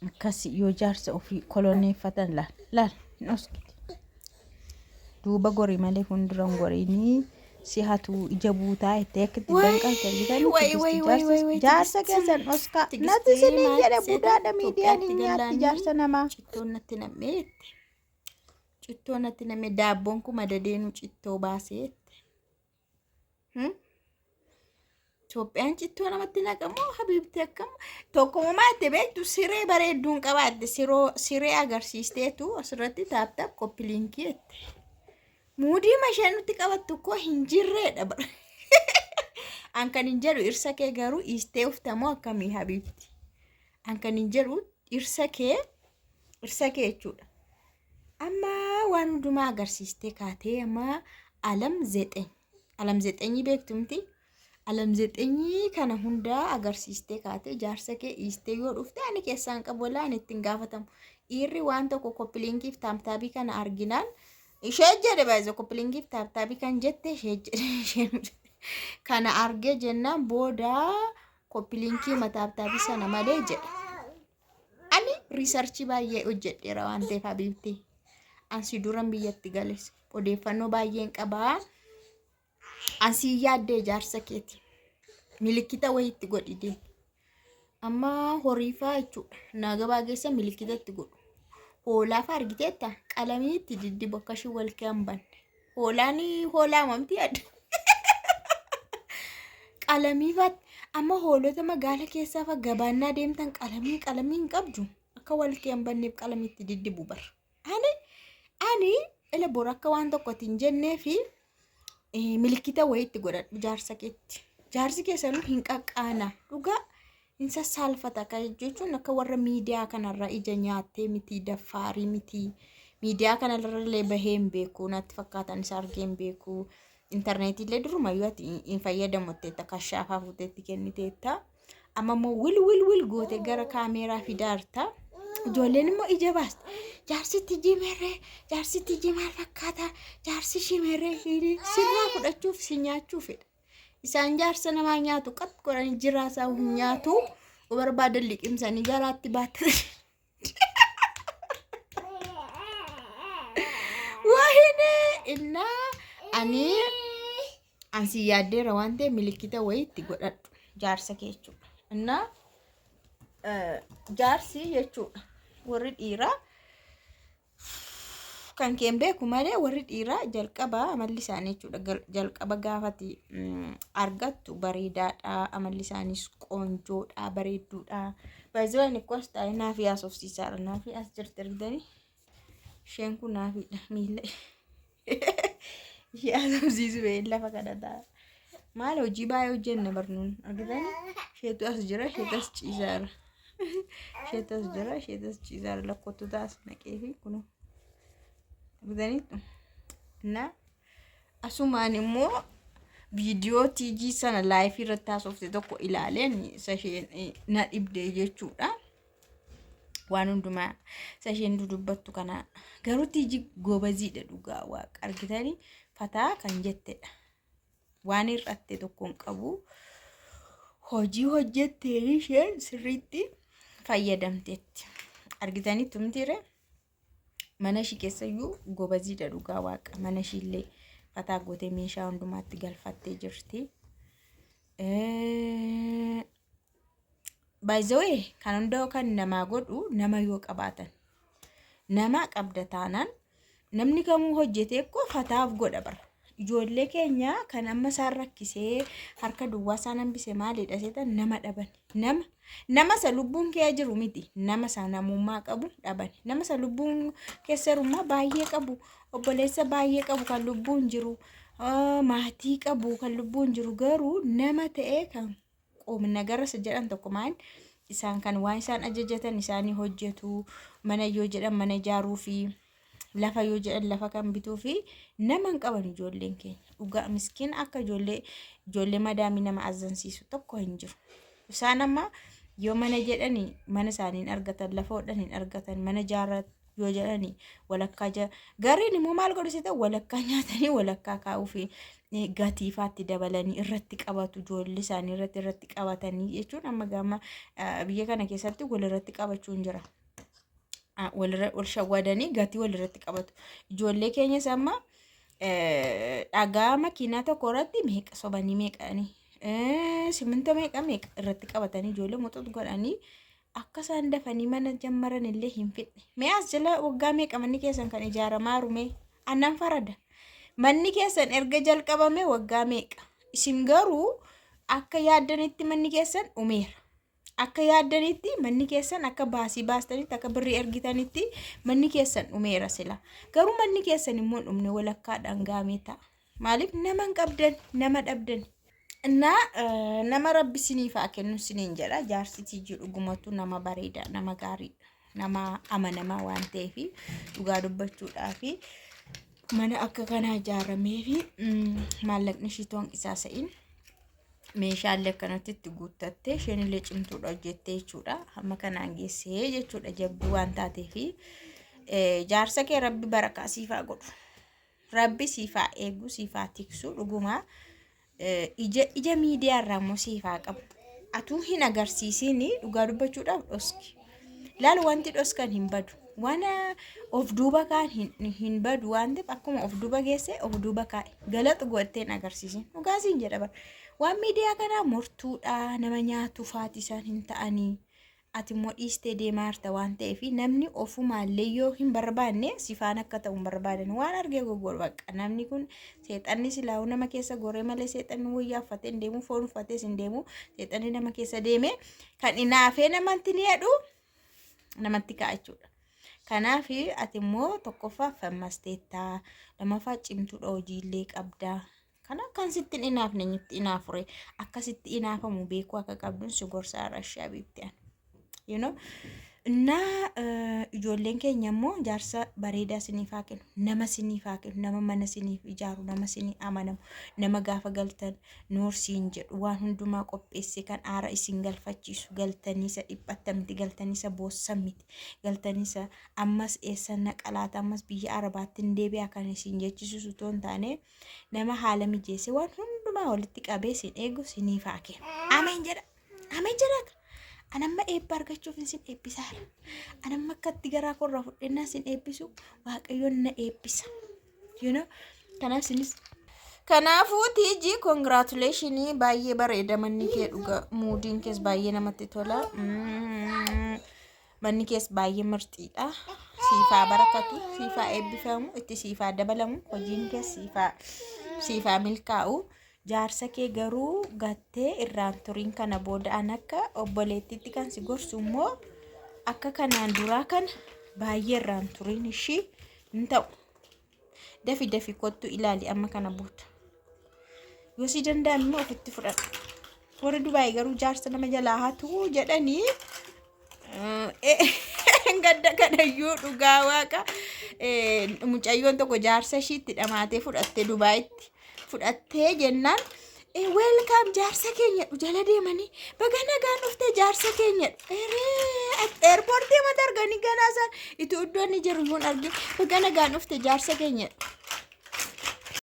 akkasi yoo jaarsa ofii koloneeffatan laal noskiti duuba gorii malee funduran goriinii si hatu ija buutaa itti akkatti danqaa jallisanii jaarsa keessan oskaa natti sinii jedhe budaadha miidiyaan hin nyaatti jaarsa namaa cittoo natti namee daabboon kuma dadeenu cittoo baaseette. Itoophiyaan cittoo namatti naqamoo habiibti akkam tokkummaa itti beektu siree bareedduun qabaadde siree agarsiisteetu asirratti taaptaap koppiliinkii jette. Muudii mashee nutti qabattu koo hin jirreedha bara. Ankan hin jedhu dhirsa kee garuu istee uftamoo akkamii habiibti. Ankan hin jedhu dhirsa kee jechuudha. Amma waan hundumaa agarsiistee kaatee amma alam zexeenyi beektumti. Alam zexeenyi kana hundaa agarsiistee kaatee jaarsa kee istee yoo dhufte ani keessaan qabu laan ittiin gaafatamu. Dhiirri waan tokko koppiliinkiif taaptaabii kana arginaan ishee jedhe baay'ee koppiliinkiif taaptaabii kan jette ishee jedhe kana argee jennaan booda koppiliinkii mataaptaabii sana malee jedhe. Ani riisarchii baay'ee hojjedheera waan ta'eef habiibti. Ansi duran biyyatti gales odeeffannoo baay'een qabaa. Ansi yaaddee jaarsa keeti. Milikkita wayiitti godhidee. Amma horiifaa jechuudha. Naagabaa geessa milikkita itti godhu. Hoolaafa argiteetta qalamii itti diddibu akkasii wal keembanne. Hoolaa mamti adda. Qalamiifaat amma hoolota magaala keessaa fa gabaannaa deemtan qalamii hin qabdu. Akka wal keembanneef qalamii itti diddibu bara. Ani ila bora akka waan tokkotti hin jennee fi milikkita wayiitti godhadhu jaarsa keetti. Jaarsi keessanuu hin qaqqaana. Dhugaa hin sassaalfata jechuun akka warra miidiyaa kanarraa ija nyaattee miti daffaarii miti. Miidiyaa kanarrallee bahee hin beeku natti fakkaatan isa argee hin beeku. Intarneetiillee durumayyuu ati hin fayyadamutteetta kashaafaa fuuteetti kenniteetta. Amma immoo wil goote gara kaameeraa fidaarta. Ijoolleen immoo ija baasti. Jaarsitti iji maal fakkaata? Jaarsi shimerree sirraa fudhachuuf si nyaachuu fedha. Isaan jaarsa namaa nyaatu qat godhanii jiraasaa hin nyaatu. Barbaadan liqimsanii garaatti baatan. Waahine innaa ansi yaaddeera waan ta'eef milikkita wayiitti godhadhu jaarsa kee jechuudha. Innaa jaarsi jechuudha. Warri dhiiraa kan keen beeku malee warri dhiiraa jalqaba amalli isaanii jechuudha. Jalqaba gaafati argattu bareedaadha. Amalli isaaniis qoonjoodha, bareedduudha. Baay'ee inni kos taa'ee naafi haasofsiisaadha. Naafi as jirti argitanii. Isheen kun naafiidha miila. Ishee haasofsiisu lafa kana ta'a. Maal hojii baay'ee hojjenna barnuun argitanii. Isheetu as jira, isheetu as ciisaara. Isheetu as ciisaara lakkootu taas naqee fi kunoo. Argitaniitu. Na asumaan immoo viidiyoo tiijii sana laayifii irratti haasofte tokko ilaaleen isa isheen na dhibdee jechuudha. Waan hundumaa isa isheen dudubbattu kana garuu tiijii gobaziidha dhugaa waaqa argitanii fataa kan jettedha. Waan irratti tokko hin qabu. Hojii hojjettee isheen sirriitti fayyadamteetti. Argitanii tumtiire mana ishii keessayyuu gobaziidha dhugaa waaqa. Mana ishiillee fataa gootee meeshaa hundumaatti galfattee jirti. Baay'ee kan hundaa kan namaa godhu nama yoo qabaatan. Nama qabda taanaan namni kamuu hojjetee koo fataaf godha bara. Ijoollee keenya kan amma isaan rakkisee harka duwwaa isaan hambise maalidha seetan nama dhaban. Nama isa lubbuun kee jiru miti. Nama isa namummaa qabu dhaban. Nama isa lubbuun keessarummaa baay'ee qabu. Obboleessa baay'ee qabu kan lubbuun jiru. Maatii qabu kan lubbuun jiru garuu nama ta'ee kan qoomna garasa jedhan tokko maal isaan kan waan isaan ajajatan isaanii hojjetu. Mana yoo jedhan mana ijaaruu fi lafa yoo jedhan lafa kan bituu fi nama hin qaban ijoolleen keenya. Dhugaa miskiin akka ijoollee madaamii nama azansiisu tokko hin jiru. Isaan amma yoo mana jedhanii mana isaanii argatan, lafa hodhan argatan, mana ijaaraa yoo jedhanii walakkaa gariin immoo maal godhu seetan walakkaa nyaatanii walakkaa kaa'uu fi gatiifaatti dabalanii irratti qabatu ijoollee isaanii irratti qabatanii jechuun amma gama biyya kana keessatti walirratti qabachuun jira. Wal shawwadanii gatii walirratti qabatu. Ijoollee keenyas amma dhagaa makiinaa tokko irratti meeqa sobanii meeqanii siminta meeqa irratti qabatanii ijoollee moxotu godhanii akka isaan dafanii mana jammaran illee hin fidne. Mee as jala waggaa meeqa manni keessan kan ijaaramaa rume annan farada. Manni keessan erga jalqabame waggaa meeqa. Isin garuu akka yaaddanitti manni keessan dhumeera. Akka yaaddanitti manni keessan akka baasii baastanitti akka birrii ergitanitti manni keessan dhumeera sila. Garuu manni keessan immoo dhumne walakkaadhaan gaamee ta'a. Maaliif nama hin qabdan nama dhabdan. Nama rabbi siniif haa kennu siniin jedha. Jaarsitii jiru dhugumatu nama bareeda nama gaariidha. Nama amanamaa waan ta'eef dhugaa dubbachuudhaaf mana akka kanaa ijaaramee fi maallaqni ishii toon qisaasa'in. Meeshaalee akkanatti itti guuttattee isheen illee cimtuudha hojjettee jechuudha. Hamma kanaan geessee jechuudha jabduu waan taateef jaarsa kee rabbi barakaa siifaa godhu. Rabbi siifaa eegu siifaa tiksu dhuguma ija miidiyaa irraa immoo siifaa qabu. Atuu hin agarsiisin dhugaa dubbachuudhaaf dhoski. Laal wanti dhoskan hin badu. Waan of duuba kaan hin badu waan ta'eef akkuma of duuba geesse of duuba kaa'e galata godhattee hin agarsiisin. Dhugaasiin jedha bara. Waan miidiyaa kanaa mortuudha nama nyaatu faati isaan hin ta'anii ati immoo dhiistee deemaa jirta waan ta'eef namni ofumaallee yoo hin barbaanne sifaan akka ta'u hin barbaadan waan argee goggoodha bakka namni kun seexanni silaa'u nama keessa goree malee seexanni wayyaa uffatee hin deemu foon uffatee hin deemu seexanni nama keessa deeme kan inaafee namatti ni jedhu namatti ka'a jechuudha. Kanaaf ati immoo tokkoffaa fammasteettaa lamaffaa cimtuudha hojiillee qabdaa. Kana kan sitti inaafne nitti inaafure akkasitti inaafamu beeku akka qabdun si gorsaa rashaa biiftiyan. You know? Ijoolleen keenya immoo jaarsa bareedaa siniif haa kennu, nama siniif haa kennu, nama mana siniif ijaaru, nama sinii amanamu, nama gaafa galtan noorsiin jedhu waan hundumaa qopheesse kan aara isin galfachiisu galtaniisa dhiphatta miti, galtaniisa boossa miti, galtaniisa ammas eessa naqalaata ammas biyya arabaatti hin deebi'a kan isin jechisiisu otoo hin taane nama haala mijeesse waan hundumaa walitti qabee sin eegu siniif haa kennu. Ameen jedha. Ameen jedha. Anamma eebba argachuuf sin eebbisaara. Anamma akkatti garaa korraa fudhennaa sin eebbisu waaqayyoon na eebbisa. You know? Kanaaf sinis. Kanaafuu tiiji congratulationii baay'ee bareeda manni kee dhuga muudiin kees baay'ee namatti tola. Manni kees baay'ee mirxiidha. Siifaa barakatu, siifaa eebbifamu, itti siifaa dabalamu, hojiin kees siifaa milkaa'u. Jaarsa kee garuu gattee irraan turiin kana booda an akka obboleettiitti kan si gorsu immoo akka kanaan duraa kana baay'ee irraan turiin ishii hin ta'u. Dafi kottu ilaali amma kana booda. Yoo si danda'ame immoo ofitti fudhadhu. Warri Dubaay garuu jaarsa nama jalaa hatu jedhanii gadda kanayyuu dhugaa waaqa mucayyoon tokko jaarsa ishiitti dhamaatee fudhatte Dubaayitti. Fudhattee jennaan welcome jaarsa keenya jala deemanii baga nagaan dhufte jaarsa keenya airportii mata arganii ganaa isaan itti iddoon ni jiru yoon arge baga nagaan dhufte jaarsa keenya